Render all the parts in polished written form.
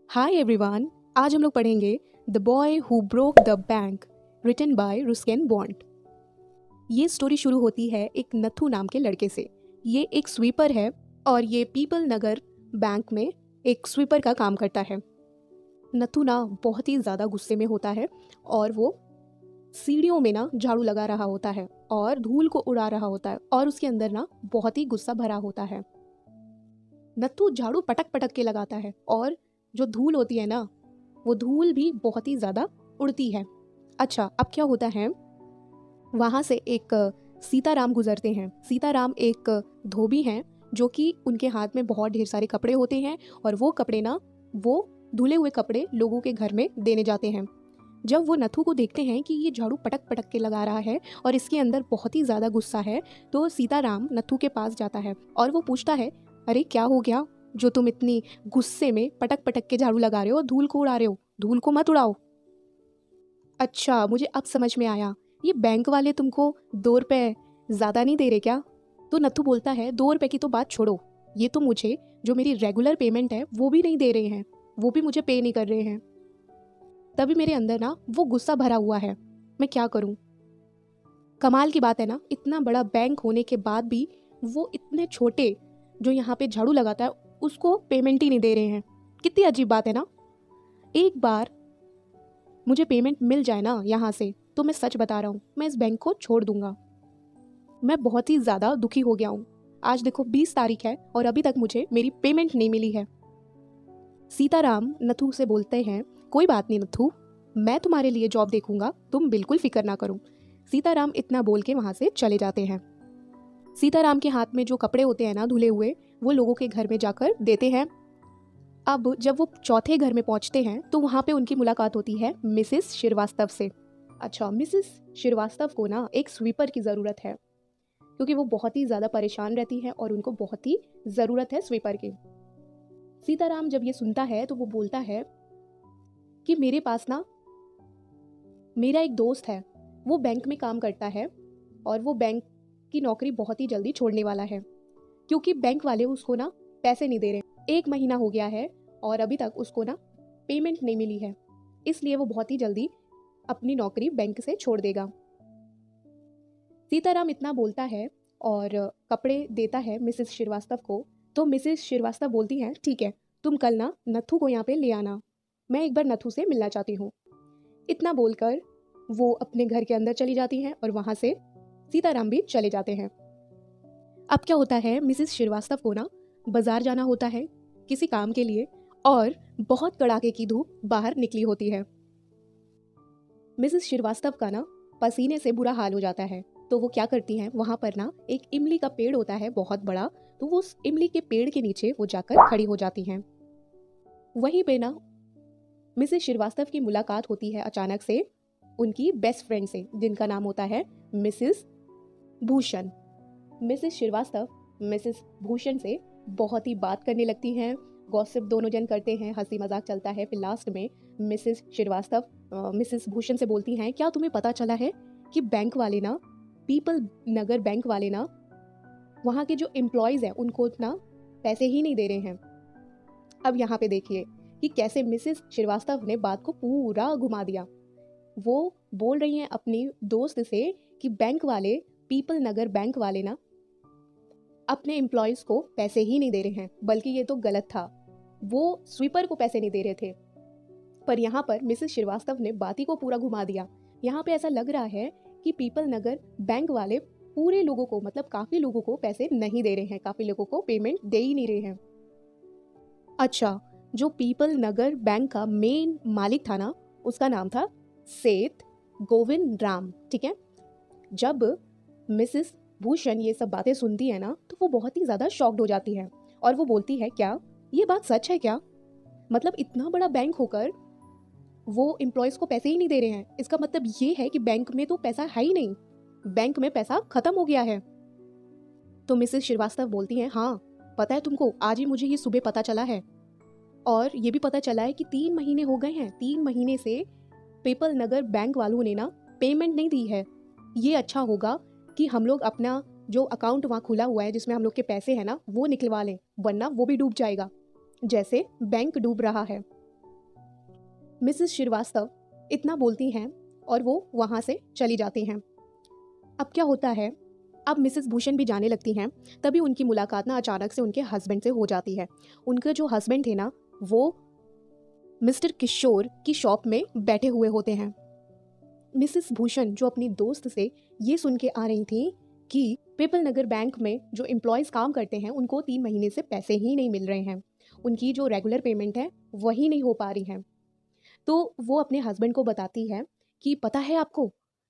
Hi everyone. आज हम लोग पढ़ेंगे the boy who broke the bank written by Ruskin Bond. ये स्टोरी शुरू होती है एक नथु नाम के लड़के से। ये एक स्वीपर है और ये पीपल नगर बैंक में एक स्वीपर का काम करता है। नथु ना बहुत ही ज़्यादा गुस्से में होता है और वो सीढ़ियों में ना झाड़ू लगा रहा होता है और धूल को उड़ा रहा होता है और उसके अंदर ना बहुत ही गुस्सा भरा होता है। नथु झाड़ू पटक पटक के लगाता है और जो धूल होती है ना वो धूल भी बहुत ही ज़्यादा उड़ती है। अच्छा, अब क्या होता है, वहाँ से एक सीताराम गुजरते हैं। सीताराम एक धोबी हैं जो कि उनके हाथ में बहुत ढेर सारे कपड़े होते हैं और वो कपड़े ना वो धुले हुए कपड़े लोगों के घर में देने जाते हैं। जब वो नथु को देखते हैं कि ये झाड़ू पटक पटक के लगा रहा है और इसके अंदर बहुत ही ज़्यादा गुस्सा है, तो सीताराम नथु के पास जाता है और वो पूछता है, अरे क्या हो गया जो तुम इतनी गुस्से में पटक पटक के झाड़ू लगा रहे हो, धूल को उड़ा रहे हो? धूल को मत उड़ाओ। अच्छा, मुझे अब समझ में आया, ये बैंक वाले तुमको 2 रुपए ज़्यादा नहीं दे रहे क्या? तो नथु बोलता है, 2 रुपए की तो बात छोड़ो, ये तो मुझे जो मेरी रेगुलर पेमेंट है वो भी नहीं दे रहे हैं, वो भी मुझे पे नहीं कर रहे हैं। तभी मेरे अंदर ना वो गुस्सा भरा हुआ है, मैं क्या करूं? कमाल की बात है ना, इतना बड़ा बैंक होने के बाद भी वो इतने छोटे जो यहाँ पे झाड़ू लगाता है उसको पेमेंट ही नहीं दे रहे हैं। कितनी अजीब बात है ना। एक बार मुझे पेमेंट मिल जाए ना यहाँ से तो मैं सच बता रहा हूँ, मैं इस बैंक को छोड़ दूंगा। मैं बहुत ही ज़्यादा दुखी हो गया हूँ। आज देखो 20 तारीख है और अभी तक मुझे मेरी पेमेंट नहीं मिली है। सीताराम नथु से बोलते हैं, कोई बात नहीं नथु, मैं तुम्हारे लिए जॉब देखूंगा, तुम बिल्कुल फिक्र ना करो। सीताराम इतना बोल के वहाँ से चले जाते हैं। सीताराम के हाथ में जो कपड़े होते हैं ना धुले हुए, वो लोगों के घर में जाकर देते हैं। अब जब वो चौथे घर में पहुंचते हैं तो वहाँ पे उनकी मुलाकात होती है मिसेस श्रीवास्तव से। अच्छा, मिसेस श्रीवास्तव को ना एक स्वीपर की ज़रूरत है क्योंकि वो बहुत ही ज़्यादा परेशान रहती हैं और उनको बहुत ही ज़रूरत है स्वीपर की। सीताराम जब ये सुनता है तो वो बोलता है कि मेरे पास ना मेरा एक दोस्त है, वो बैंक में काम करता है और वो बैंक की नौकरी बहुत ही जल्दी छोड़ने वाला है क्योंकि बैंक वाले उसको ना पैसे नहीं दे रहे। 1 महीना हो गया है और अभी तक उसको ना पेमेंट नहीं मिली है, इसलिए वो बहुत ही जल्दी अपनी नौकरी बैंक से छोड़ देगा। सीताराम इतना बोलता है और कपड़े देता है मिसेस श्रीवास्तव को। तो मिसेस श्रीवास्तव बोलती हैं, ठीक है, तुम कल ना नथु को यहाँ पे ले आना, मैं एक बार नथु से मिलना चाहती हूँ। इतना बोलकर वो अपने घर के अंदर चली जाती हैं और वहाँ से सीताराम भी चले जाते हैं। अब क्या होता है, मिसेस श्रीवास्तव को ना बाजार जाना होता है किसी काम के लिए और बहुत कड़ाके की धूप बाहर निकली होती है। मिसेस श्रीवास्तव का ना पसीने से बुरा हाल हो जाता है, तो वो क्या करती हैं, वहाँ पर ना एक इमली का पेड़ होता है बहुत बड़ा, तो वो उस इमली के पेड़ के नीचे वो जाकर खड़ी हो जाती हैं। वहीं पे ना मिसेस श्रीवास्तव की मुलाकात होती है अचानक से उनकी बेस्ट फ्रेंड से, जिनका नाम होता है Mrs Bhushan. Mrs Srivastava Mrs Bhushan से बहुत ही बात करने लगती हैं, गॉसिप दोनों जन करते हैं, हंसी मजाक चलता है। फिर लास्ट में मिसेस श्रीवास्तव मिसेस भूषण से बोलती हैं, क्या तुम्हें पता चला है कि बैंक वाले ना, पीपल नगर बैंक वाले ना, वहाँ के जो एम्प्लॉयज़ हैं उनको ना पैसे ही नहीं दे रहे हैं। अब यहाँ पे देखिए कि कैसे मिसेस श्रीवास्तव ने बात को पूरा घुमा दिया। वो बोल रही हैं अपनी दोस्त से कि बैंक वाले, पीपल नगर बैंक वाले ना अपने एम्प्लॉयज़ को पैसे ही नहीं दे रहे हैं, बल्कि ये तो गलत था, वो स्वीपर को पैसे नहीं दे रहे थे। पर यहाँ पर मिसेस श्रीवास्तव ने बात ही को पूरा घुमा दिया। यहाँ पे ऐसा लग रहा है कि पीपल नगर बैंक वाले पूरे लोगों को, मतलब काफ़ी लोगों को पैसे नहीं दे रहे हैं, काफ़ी लोगों को पेमेंट दे ही नहीं रहे हैं। अच्छा, जो पीपल नगर बैंक का मेन मालिक था ना, उसका नाम था सेठ गोविंद राम, ठीक है। जब मिसेस भूषण ये सब बातें सुनती है ना तो वो बहुत ही ज़्यादा शॉक्ड हो जाती है और वो बोलती है, क्या ये बात सच है क्या? मतलब इतना बड़ा बैंक होकर वो एम्प्लॉयज़ को पैसे ही नहीं दे रहे हैं, इसका मतलब ये है कि बैंक में तो पैसा है ही नहीं, बैंक में पैसा खत्म हो गया है। तो मिसेस श्रीवास्तव बोलती हैं, हाँ पता है तुमको, आज ही मुझे ये सुबह पता चला है और ये भी पता चला है कि 3 महीने हो गए हैं, 3 महीने से पीपल नगर बैंक वालों ने ना पेमेंट नहीं दी है। ये अच्छा होगा कि हम लोग अपना जो अकाउंट वहाँ खुला हुआ है जिसमें हम लोग के पैसे हैं ना वो निकलवा लें, वरना वो भी डूब जाएगा जैसे बैंक डूब रहा है। मिसेस श्रीवास्तव इतना बोलती हैं और वो वहाँ से चली जाती हैं। अब क्या होता है, अब मिसेस भूषण भी जाने लगती हैं। तभी उनकी मुलाकात ना अचानक से उनके हस्बैंड से हो जाती है। उनके जो हस्बैंड थे ना, वो मिस्टर किशोर की शॉप में बैठे हुए होते हैं। मिसेस भूषण जो अपनी दोस्त से ये सुन के आ रही थी कि पीपल नगर बैंक में जो एम्प्लॉयज़ काम करते हैं उनको 3 महीने से पैसे ही नहीं मिल रहे हैं, उनकी जो रेगुलर पेमेंट है वही नहीं हो पा रही है। तो वो अपने हस्बैंड को बताती है कि पता है आपको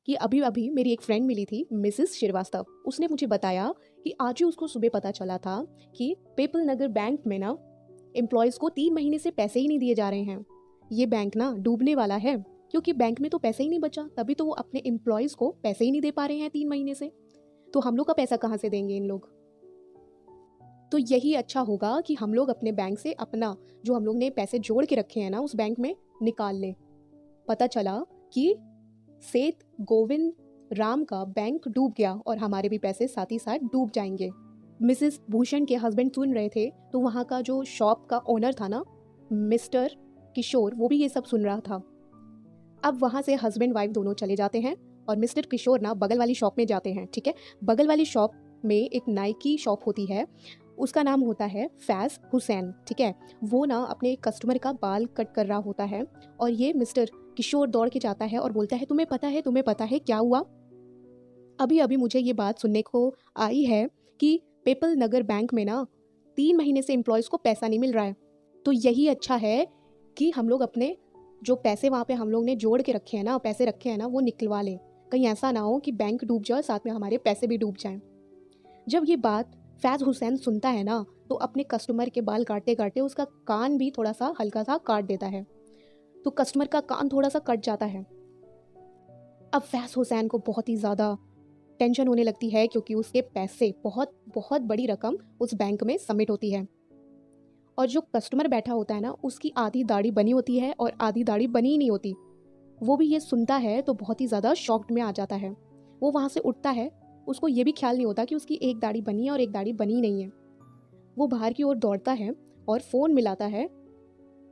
कि अभी अभी मेरी एक फ्रेंड मिली थी मिसेस श्रीवास्तव, उसने मुझे बताया कि आज ही उसको सुबह पता चला था कि पीपल नगर बैंक में ना एम्प्लॉयज़ को 3 महीने से पैसे ही नहीं दिए जा रहे हैं। ये बैंक ना डूबने वाला है, क्योंकि बैंक में तो पैसे ही नहीं बचा, तभी तो वो अपने एम्प्लॉयज़ को पैसे ही नहीं दे पा रहे हैं 3 महीने से। तो हम लोग का पैसा कहाँ से देंगे इन लोग? तो यही अच्छा होगा कि हम लोग अपने बैंक से अपना जो हम लोग ने पैसे जोड़ के रखे हैं ना उस बैंक में निकाल लें। पता चला कि सेठ गोविंद राम का बैंक डूब गया और हमारे भी पैसे साथ ही साथ डूब जाएंगे। मिसेस भूषण के हस्बैंड सुन रहे थे, तो वहाँ का जो शॉप का ओनर था ना मिस्टर किशोर, वो भी ये सब सुन रहा था। अब वहाँ से हस्बैंड वाइफ दोनों चले जाते हैं और मिस्टर किशोर ना बगल वाली शॉप में जाते हैं। ठीक है, बगल वाली शॉप में एक नाई की शॉप होती है, उसका नाम होता है फैज़ हुसैन। ठीक है, वो ना अपने कस्टमर का बाल कट कर रहा होता है और ये मिस्टर किशोर दौड़ के जाता है और बोलता है, तुम्हें पता है क्या हुआ? अभी अभी मुझे ये बात सुनने को आई है कि पीपल नगर बैंक में ना 3 महीने से एम्प्लॉयज़ को पैसा नहीं मिल रहा है। तो यही अच्छा है कि हम लोग अपने जो पैसे वहाँ पे हम लोग ने जोड़ के रखे हैं ना, पैसे रखे हैं ना, वो निकलवा लें। कहीं ऐसा ना हो कि बैंक डूब जाए, साथ में हमारे पैसे भी डूब जाएं। जब ये बात फैज़ हुसैन सुनता है ना, तो अपने कस्टमर के बाल काटते काटते उसका कान भी थोड़ा सा हल्का सा काट देता है। तो कस्टमर का कान थोड़ा सा कट जाता है। अब फैज़ हुसैन को बहुत ही ज़्यादा टेंशन होने लगती है, क्योंकि उसके पैसे बहुत बहुत बड़ी रकम उस बैंक में सबमिट होती है। और जो कस्टमर बैठा होता है ना, उसकी आधी दाढ़ी बनी होती है और आधी दाढ़ी बनी ही नहीं होती। वो भी ये सुनता है तो बहुत ही ज़्यादा शॉक्ड में आ जाता है। वो वहाँ से उठता है, उसको ये भी ख्याल नहीं होता कि उसकी एक दाढ़ी बनी है और एक दाढ़ी बनी नहीं है। वो बाहर की ओर दौड़ता है और फ़ोन मिलाता है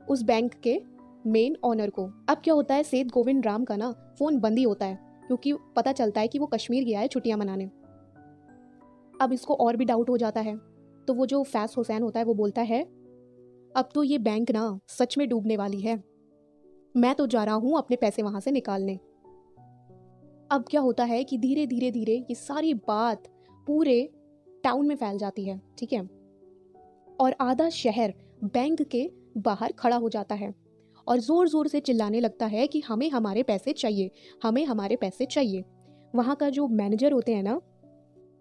उस बैंक के मेन ऑनर को। अब क्या होता है, सेठ गोविंद राम का ना फ़ोन बंद ही होता है, क्योंकि पता चलता है कि वो कश्मीर गया है छुट्टियाँ मनाने। अब इसको और भी डाउट हो जाता है, तो वो जो फैज़ हुसैन होता है वो बोलता है, अब तो ये बैंक ना सच में डूबने वाली है, मैं तो जा रहा हूँ अपने पैसे वहाँ से निकालने। अब क्या होता है कि धीरे धीरे धीरे ये सारी बात पूरे टाउन में फैल जाती है। ठीक है, और आधा शहर बैंक के बाहर खड़ा हो जाता है और ज़ोर ज़ोर से चिल्लाने लगता है कि हमें हमारे पैसे चाहिए, हमें हमारे पैसे चाहिए। वहाँ का जो मैनेजर होते हैं ना,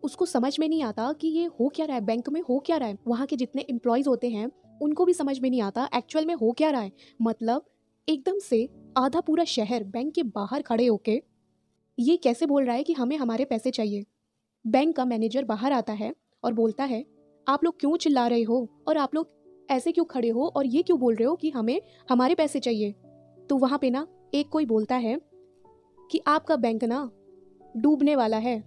उसको समझ में नहीं आता कि ये हो क्या रहा है, बैंक में हो क्या रहा है। वहाँ के जितने एम्प्लॉयज़ होते हैं उनको भी समझ में नहीं आता एक्चुअल में हो क्या रहा है। मतलब एकदम से आधा पूरा शहर बैंक के बाहर खड़े होके ये कैसे बोल रहा है कि हमें हमारे पैसे चाहिए। बैंक का मैनेजर बाहर आता है और बोलता है, आप लोग क्यों चिल्ला रहे हो और आप लोग ऐसे क्यों खड़े हो और ये क्यों बोल रहे हो कि हमें हमारे पैसे चाहिए। तो वहाँ पे ना एक कोई बोलता है कि आपका बैंक ना डूबने वाला है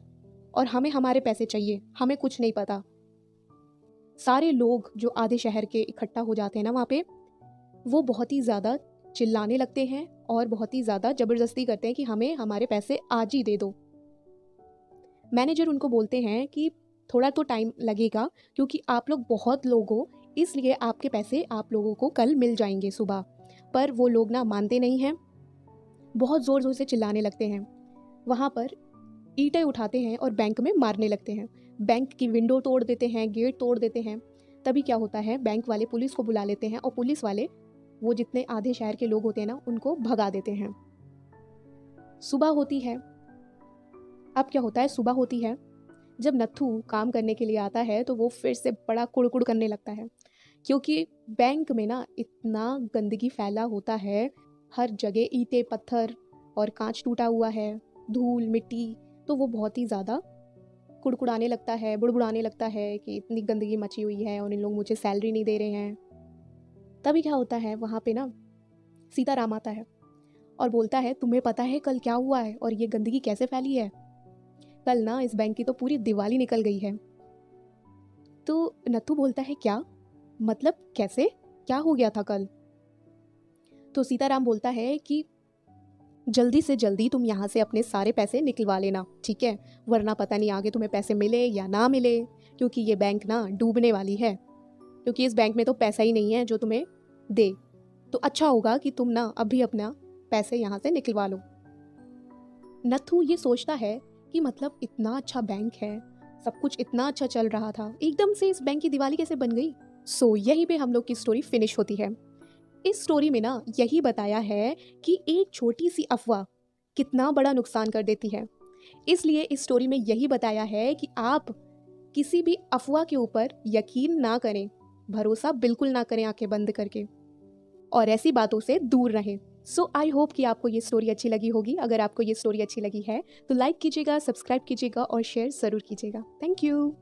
और हमें हमारे पैसे चाहिए, हमें कुछ नहीं पता। सारे लोग जो आधे शहर के इकट्ठा हो जाते हैं ना वहाँ पे, वो बहुत ही ज़्यादा चिल्लाने लगते हैं और बहुत ही ज़्यादा ज़बरदस्ती करते हैं कि हमें हमारे पैसे आज ही दे दो। मैनेजर उनको बोलते हैं कि थोड़ा तो टाइम लगेगा, क्योंकि आप लोग बहुत लोग हो, इसलिए आपके पैसे आप लोगों को कल मिल जाएंगे सुबह। पर वो लोग ना मानते नहीं हैं, बहुत ज़ोर ज़ोर से चिल्लाने लगते हैं। वहाँ पर ईंटें उठाते हैं और बैंक में मारने लगते हैं, बैंक की विंडो तोड़ देते हैं, गेट तोड़ देते हैं। तभी क्या होता है, बैंक वाले पुलिस को बुला लेते हैं और पुलिस वाले वो जितने आधे शहर के लोग होते हैं ना उनको भगा देते हैं। सुबह होती है। अब क्या होता है, सुबह होती है, जब नत्थू काम करने के लिए आता है तो वो फिर से बड़ा कुड़कुड़ करने लगता है, क्योंकि बैंक में ना इतना गंदगी फैला होता है, हर जगह ईंटें पत्थर और कांच टूटा हुआ है, धूल मिट्टी। तो वो बहुत ही ज़्यादा कुड़कुड़ाने लगता है, बुड़बुड़ाने लगता है कि इतनी गंदगी मची हुई है और इन लोग मुझे सैलरी नहीं दे रहे हैं। तभी क्या होता है, वहाँ पे ना सीताराम आता है और बोलता है, तुम्हें पता है कल क्या हुआ है और ये गंदगी कैसे फैली है? कल ना इस बैंक की तो पूरी दिवाली निकल गई है। तो नत्थू बोलता है, क्या मतलब, कैसे, क्या हो गया था कल? तो सीताराम बोलता है कि जल्दी से जल्दी तुम यहाँ से अपने सारे पैसे निकलवा लेना, ठीक है, वरना पता नहीं आगे तुम्हें पैसे मिले या ना मिले, क्योंकि ये बैंक ना डूबने वाली है, क्योंकि इस बैंक में तो पैसा ही नहीं है जो तुम्हें दे। तो अच्छा होगा कि तुम ना अभी अपना पैसे यहाँ से निकलवा लो। नथु ये सोचता है कि मतलब इतना अच्छा बैंक है, सब कुछ इतना अच्छा चल रहा था, एकदम से इस बैंक की दिवाली कैसे बन गई। सो यहीं पे हम लोग की स्टोरी फिनिश होती है। इस स्टोरी में ना यही बताया है कि एक छोटी सी अफवाह कितना बड़ा नुकसान कर देती है। इसलिए इस स्टोरी में यही बताया है कि आप किसी भी अफवाह के ऊपर यकीन ना करें, भरोसा बिल्कुल ना करें आंखें बंद करके, और ऐसी बातों से दूर रहें। सो आई होप कि आपको ये स्टोरी अच्छी लगी होगी। अगर आपको ये स्टोरी अच्छी लगी है तो लाइक कीजिएगा, सब्सक्राइब कीजिएगा और शेयर ज़रूर कीजिएगा। Thank you.